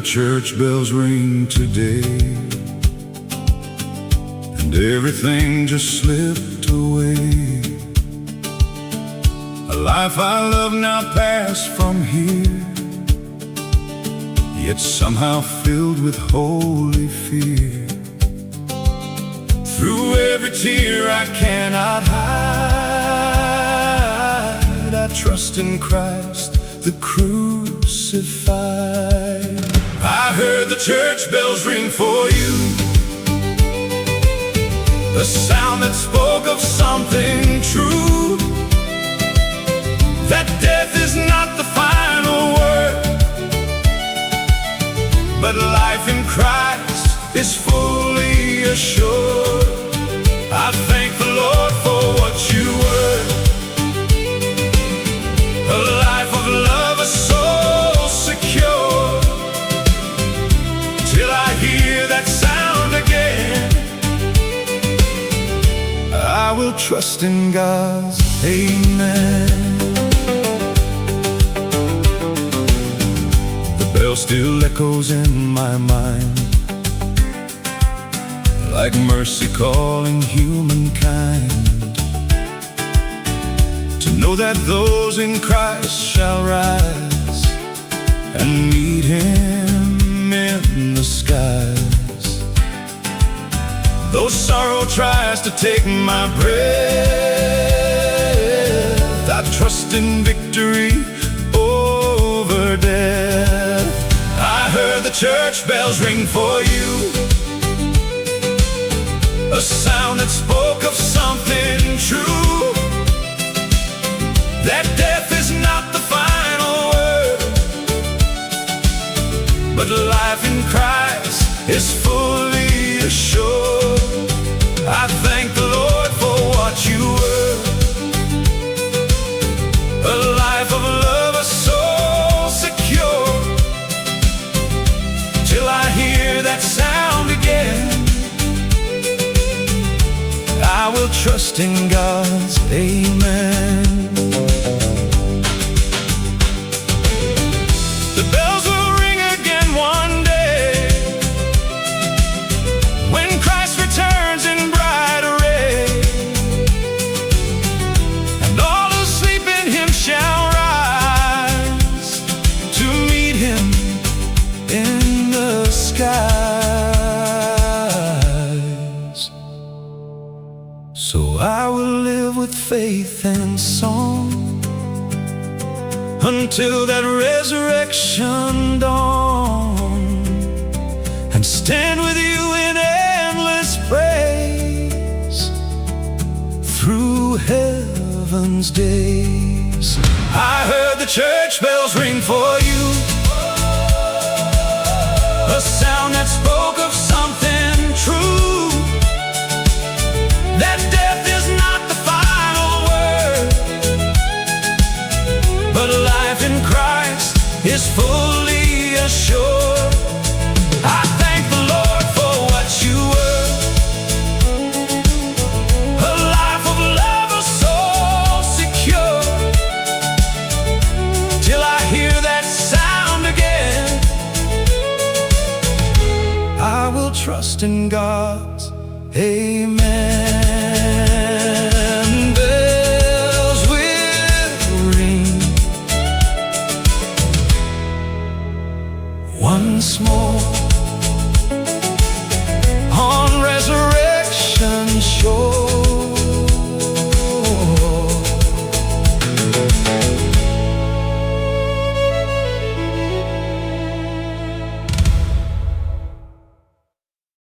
church bells ring today, and everything just slipped away. A life I love now passed from here, yet somehow filled with holy fear. Through every tear I cannot hide, I trust in Christ the crucified. I heard the church bells ring for you, the sound that spoke of something true, that death is not the final word, but life in Christ is fully assured. I thank the Lord for what you were, a life of love, a soul secure, till I hear that sound again. I will trust in God's amen. The bell still echoes in my mind, like mercy calling humankind, to know that those in Christ shall rise and meet Him in the skies. Though sorrow tries to take my breath, I trust in victory over death. I heard the church bells ring for you, a sound that spoke of something true, that death is not the final word, but life in Christ is fully assured. I thank the Lord for what you were, a life of love, a soul secure, till I hear that sound again. I will trust in God's amen. The bells will ring again one day, when Christ returns in bright array, and all who sleep in Him shall rise to meet Him in the skies. So I will live with faith and song until that resurrection dawn, and stand with you in endless praise through heaven's days. I heard the church bells ring for you, a sound that spoke of something true, that death is not the final word, but life in Christ is fully assured. I thank the Lord for what you were, a life of love, a soul secure, till I hear that sound again. I will trust in God's amen.